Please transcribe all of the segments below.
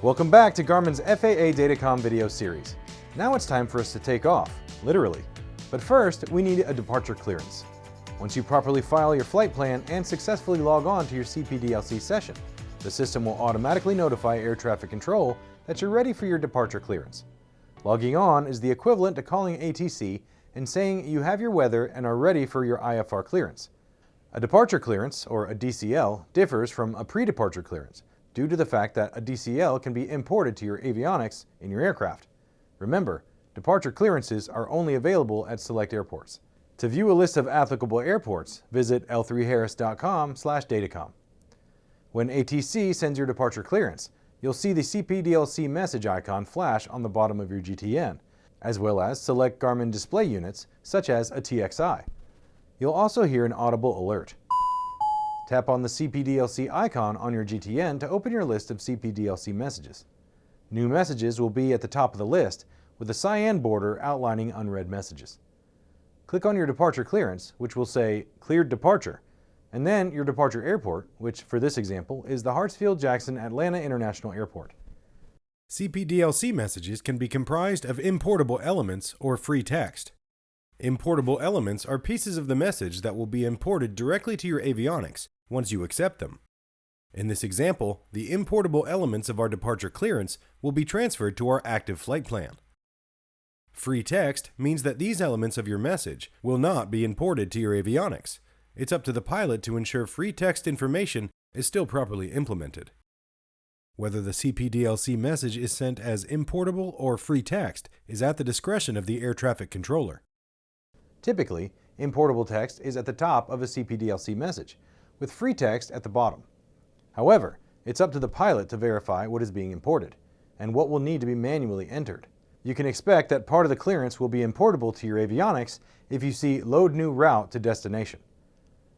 Welcome back to Garmin's FAA Data Comm video series. Now it's time for us to take off, literally. But first, we need a departure clearance. Once you properly file your flight plan and successfully log on to your CPDLC session, the system will automatically notify air traffic control that you're ready for your departure clearance. Logging on is the equivalent to calling ATC and saying you have your weather and are ready for your IFR clearance. A departure clearance, or a DCL, differs from a pre-departure clearance due to the fact that a DCL can be imported to your avionics in your aircraft. Remember, departure clearances are only available at select airports. To view a list of applicable airports, visit l3harris.com/datacom. When ATC sends your departure clearance, you'll see the CPDLC message icon flash on the bottom of your GTN, as well as select Garmin display units, such as a TXI. You'll also hear an audible alert. Tap on the CPDLC icon on your GTN to open your list of CPDLC messages. New messages will be at the top of the list, with a cyan border outlining unread messages. Click on your departure clearance, which will say Cleared Departure, and then your departure airport, which for this example is the Hartsfield-Jackson Atlanta International Airport. CPDLC messages can be comprised of importable elements or free text. Importable elements are pieces of the message that will be imported directly to your avionics once you accept them. In this example, the importable elements of our departure clearance will be transferred to our active flight plan. Free text means that these elements of your message will not be imported to your avionics. It's up to the pilot to ensure free text information is still properly implemented. Whether the CPDLC message is sent as importable or free text is at the discretion of the air traffic controller. Typically, importable text is at the top of a CPDLC message, with free text at the bottom. However, it's up to the pilot to verify what is being imported, and what will need to be manually entered. You can expect that part of the clearance will be importable to your avionics if you see Load New Route to Destination.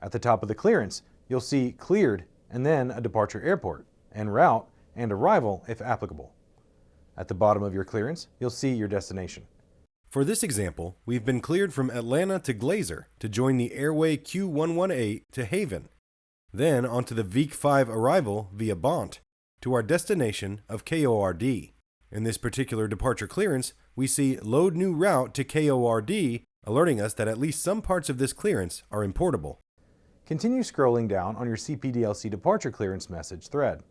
At the top of the clearance, you'll see Cleared and then a departure airport, and Route and Arrival if applicable. At the bottom of your clearance, you'll see your destination. For this example, we've been cleared from Atlanta to Glazer to join the Airway Q118 to Haven, then onto the VEEC-5 arrival via Bont to our destination of KORD. In this particular departure clearance, we see Load New Route to KORD, alerting us that at least some parts of this clearance are importable. Continue scrolling down on your CPDLC departure clearance message thread.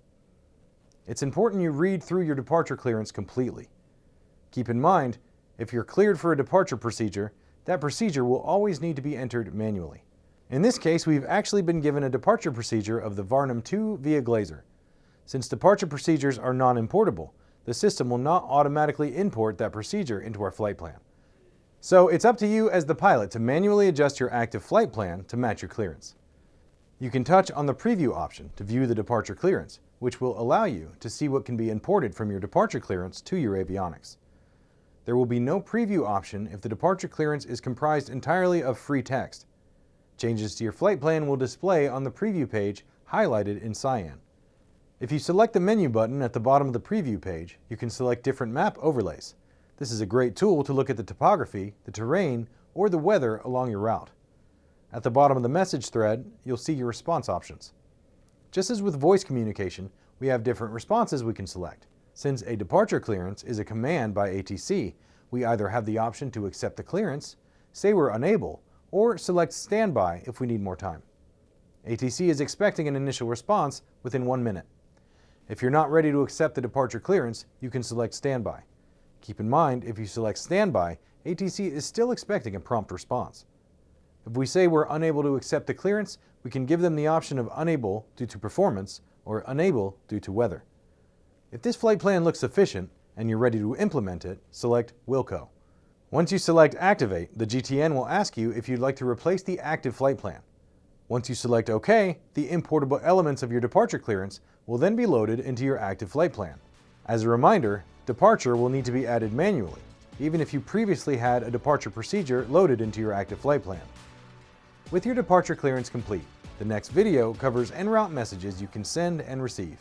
It's important you read through your departure clearance completely. Keep in mind, if you're cleared for a departure procedure, that procedure will always need to be entered manually. In this case, we've actually been given a departure procedure of the Varnum 2 via Glazer. Since departure procedures are non-importable, the system will not automatically import that procedure into our flight plan. So it's up to you as the pilot to manually adjust your active flight plan to match your clearance. You can touch on the preview option to view the departure clearance, which will allow you to see what can be imported from your departure clearance to your avionics. There will be no preview option if the departure clearance is comprised entirely of free text. Changes to your flight plan will display on the preview page highlighted in cyan. If you select the menu button at the bottom of the preview page, you can select different map overlays. This is a great tool to look at the topography, the terrain, or the weather along your route. At the bottom of the message thread, you'll see your response options. Just as with voice communication, we have different responses we can select. Since a departure clearance is a command by ATC, we either have the option to accept the clearance, say we're unable, or select standby if we need more time. ATC is expecting an initial response within 1 minute. If you're not ready to accept the departure clearance, you can select standby. Keep in mind, if you select standby, ATC is still expecting a prompt response. If we say we're unable to accept the clearance, we can give them the option of unable due to performance or unable due to weather. If this flight plan looks sufficient and you're ready to implement it, select Wilco. Once you select Activate, the GTN will ask you if you'd like to replace the active flight plan. Once you select OK, the importable elements of your departure clearance will then be loaded into your active flight plan. As a reminder, departure will need to be added manually, even if you previously had a departure procedure loaded into your active flight plan. With your departure clearance complete, the next video covers en route messages you can send and receive.